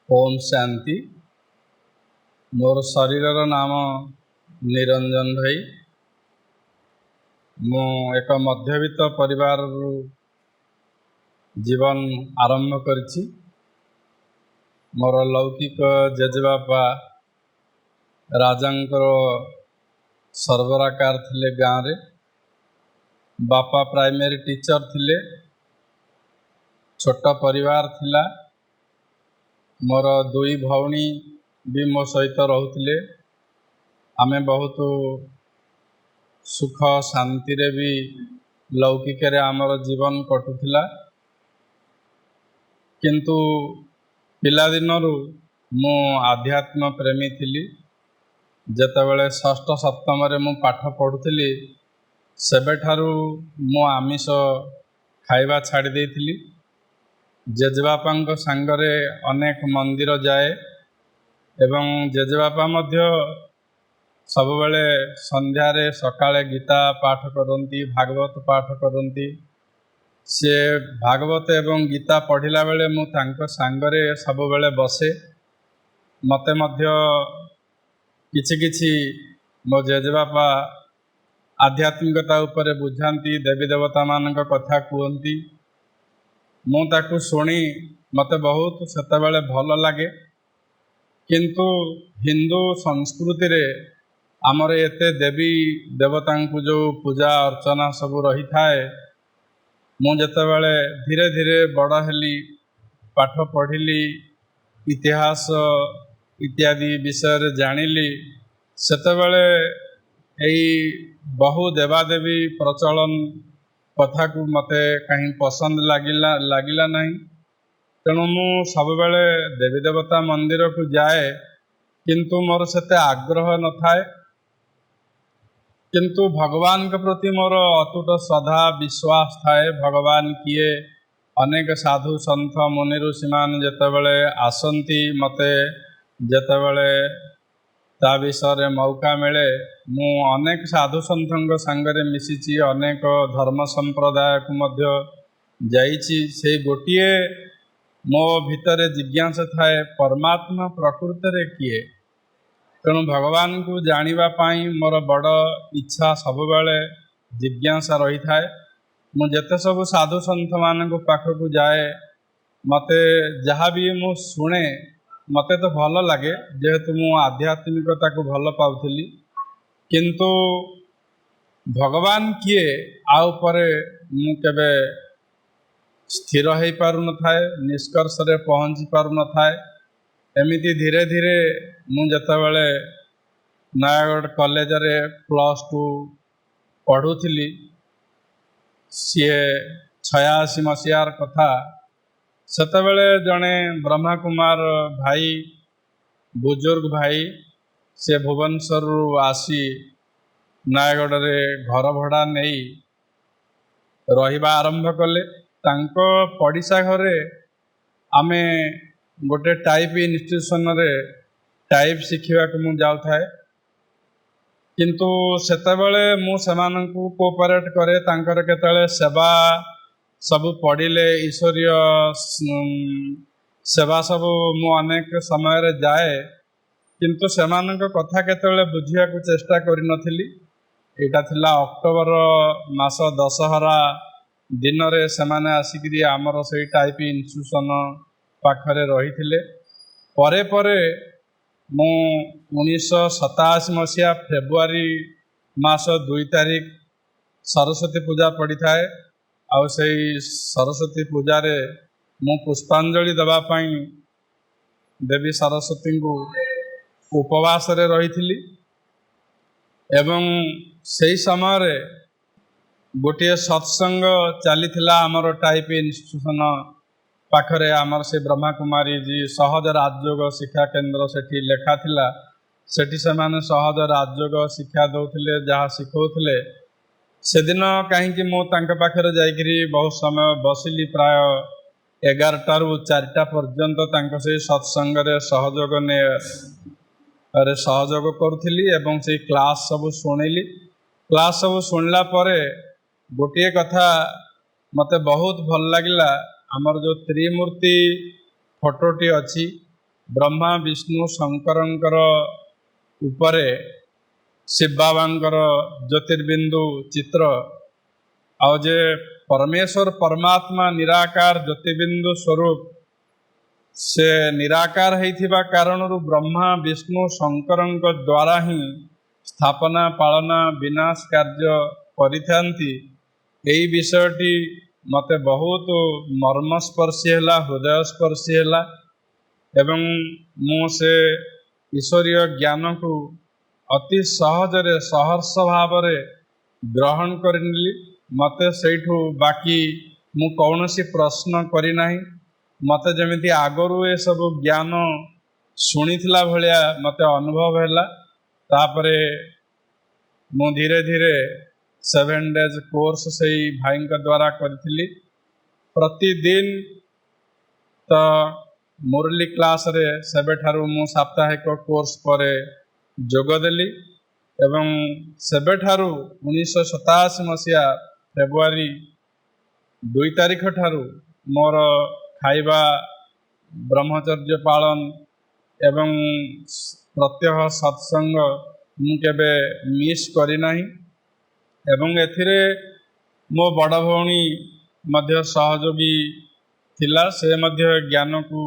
ओम शांति। मोर शरीर नाम निरंजन भाई। मु एक मध्यवित्त परिवार जीवन आरंभ करिछि। मोर लौकिक जेजेबापा राजांकर सर्वराकार थिले गाँव रे। बापा प्राइमरी टीचर थिले। छोट परिवार थिला। मोर दुई भौणी भी मो सहित रहुथिले। आमे बहुत सुख शांति रे भी लौकिक रे आमर जीवन कटुथिला। किंतु पिला दिनरु मु आध्यात्म प्रेमी थिली। जेतेबेले षष्ठ सप्तम रे मु पाठ पढुथिली सेबेठारु मु आमिष खाइबा छाड़ी देइथिली। जेजेबापांको सांगरे अनेक मंदिर जाए एवं जेजेबापा मध्य सबुबेले संध्यारे सकाळे गीता पाठ करती, भागवत पाठ करती। से भागवत एवं गीता पढ़िला बेले मु तांको सांगरे सबुबेले बसे। मते मध्य किछि किछि मो जेजेबापा आध्यात्मिकता उपरे बुझांती, देवी देवता मानक कथा कहती। मु ताकू शुणी मते बहुत सेतेबेले भल लागे। किंतु हिंदू संस्कृति रे आमर एते देवी देवता जो पूजा अर्चना सब रही थाए, मु जेतेबेले धीरे धीरे बड़ हेली, पाठ पढ़िली, इतिहास इत्यादि विषय जानिली, सेतेबेले एई बहु देवादेवी प्रचलन कथा को मते कहीं पसंद लागिला नहीं। तेणु मु सबुबेले देवी देवता मंदिर को जाए, किंतु मोर सेते आग्रह न थाए। किंतु भगवान के प्रति मोर अतुट श्रद्धा विश्वास थाए। भगवान किए अनेक साधु संत मुनि ऋषि मान जेतेबेले आसंती, मते जेतेबेले ता विषय मौका मिले मु अनेक साधु संतों सांगरे मिशिची, अनेक धर्म संप्रदाय को मध्य जाइछि। से गोटिए मो भितर जिज्ञासा थाए, परमात्मा प्रकृति रे किए। तेणु भगवान को जानिबा पाई मोर बड़ इच्छा सबुबेले जिज्ञासा रही थाए। मु जेते सब साधु संत मान पाखक जाए, मते जहाँ भी मु शुणे मते तो भल लगे, जेहेतु मु आध्यात्मिकता को भल पाउथिली। किंतु भगवान किए आ उपरे मु केबे स्थिर हो पारु न थाए, निष्कर्ष रे पहुँची पारु न थाए। एमिति धीरे धीरे मु जेतेबेले नयागढ़ कॉलेज रे +2 पढ़ुथिली, सी 86 मसीहार कथा। सेतेबेले जड़े ब्रह्मा कुमार भाई, बुजुर्ग भाई, से भुवनेश्वर आसी नयागढ़ रे घर भड़ा नहीं रहिबा आरंभ कले। तांको पड़िशा घरे आमे गोटे टाइप इंस्टीट्यूशन रे टाइप शिखिबा को मु जाउ थाए। किंतु सेतेबेले मु सेमानंकु कोऑपरेट करे। तांकर केतले सेवा सब पढ़िले, ईश्वरीय सेवा सब मु अनेक समय रे जाए, किंतु सेमानंक कथा केतले बुझिया को चेष्टा करि नथिली। एटा थिला अक्टोबर मास दशहरा दिन रे सेमाने आसिकरी आमर से टाइप इंस्टीट्यूशन पाखरे रही थिले। परे परे मु 1987 मसीहा फेब्रुआरी मास 2 तारिख सरस्वती पूजा पड़ी थाए। आउ से सरस्वती पूजा रे मु पुष्पांजलि दबा पाई देवी सरस्वती को उपवास रे रही थिली। एवं से समय रे गोटे सत्संग चली आमर टाइप इंस्टीट्यूशन पाखरे आमर से ब्रह्मा कुमारी जी सहज राजयोग शिक्षा केंद्र सेठी लेखा थिला। सेठी से माने सहज राजयोग शिक्षा दौथिले, जहाँ शिखौथिले। से दिन कहीं मु तांके पाखरे जाइकरी बहुत समय बसिली, प्राय 11टा रु 4टा पर्यंत तांको से सत्संग रे सहयोग ने अरे सहयोग करुथिली एवं से क्लास सब शुणिली। क्लास सब शुणला परे गोटे कथा मते बहुत भल लगिला। आमर जो त्रिमूर्ति फोटोटी अच्छी ब्रह्मा विष्णु शंकरंकर उपरे शिव बाबांकर ज्योतिर्बिंदु चित्र आउ जे परमेश्वर परमात्मा निराकार ज्योतिर्बिंदु स्वरूप से निराकार होइथिबा कारणरू ब्रह्मा विष्णु शंकरंक द्वारा ही स्थापना पालना विनाश कार्य परिथांती। एई विषयटी मते बहुत मर्मस्पर्शी है, हृदयस्पर्शी है एवं मु से ईश्वरीय ज्ञान को अति सहजरे सहर्ष भाव ग्रहण करनेली। मते सेठू बाकी मु कौनसी प्रश्न करी नाही। मते जमिति आगरू ए सब ज्ञान शुणिथिला भलिया मते अनुभव हैला। तापरे मु धीरे धीरे 7 days कोर्स से भाई द्वारा करी। प्रतिदिन तो मुरली क्लास रे सेबे ठारू मु साप्ताहिक कोर्स पर जोगदेली एवं सेबे ठारू 1987 मसीहा फेब्रुआरी 2 तारिख ठारू मोर खाइबा ब्रह्मचर्य पालन एवं प्रत्यह सत्संग मु केबे मिस करी नाही। एवं एथिरे मो बड़ भौणी मध्य सहयोगी थिला। से मध्य ज्ञान को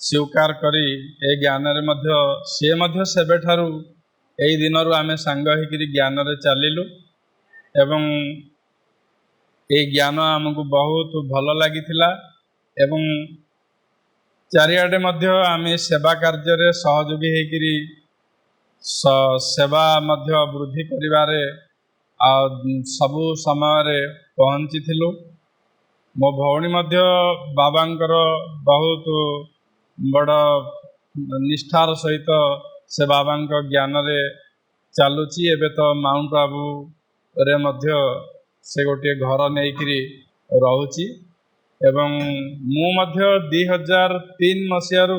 स्वीकार करी ए ज्ञान रे मध्य से मध्य सेबे ठारू एई दिन रु आमे सांग होइकरी ज्ञान रे चलिलु एवं ए ज्ञान आमको बहुत भल लागिथिला। एवं चारियाडे मध्य आमे सेवा कार्य रे सहयोगी होइकरी सेवा मध्य वृद्धि करिवारे आ सबु समय रे पहुँची थिलु। मो भौणी मध्य बाबांकर बहुत बड़ निष्ठार सहित से बाबांक ज्ञान रे चलुची। एबे तो माउंट आबू रे मध्य से गोटे घर नेइकरी रहुची एवं मु मध्य 2003 मसीहारू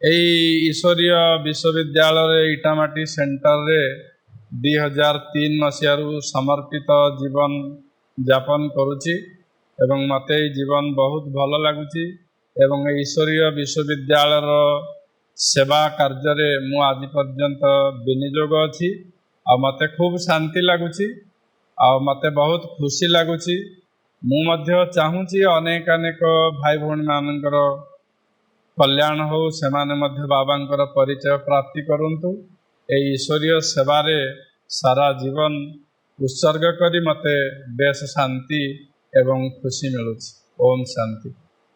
एई ईश्वरीय विश्वविद्यालय इटामाटी सेंटर रे 2003 मसीहारू समर्पित जीवन यापन करुची एवं मते जीवन बहुत भल लगुची। एवं ईश्वरीय विश्वविद्यालय सेवा कार्य रे मु आज पर्यंत विनियोग अछि आ मते खूब शांति लगुची आ मते बहुत खुशी लगुची। मु मध्य चाहूची अनेक अनेक भाई भौणी मानकर कल्याण हो, सेमाने मध्य बाबांकर परिचय प्राप्ति करंतु। ए ईश्वरीय सेवा रे सारा जीवन उत्सर्ग करी मते बेस शांति एवं खुशी मिलुची। ओम शांति।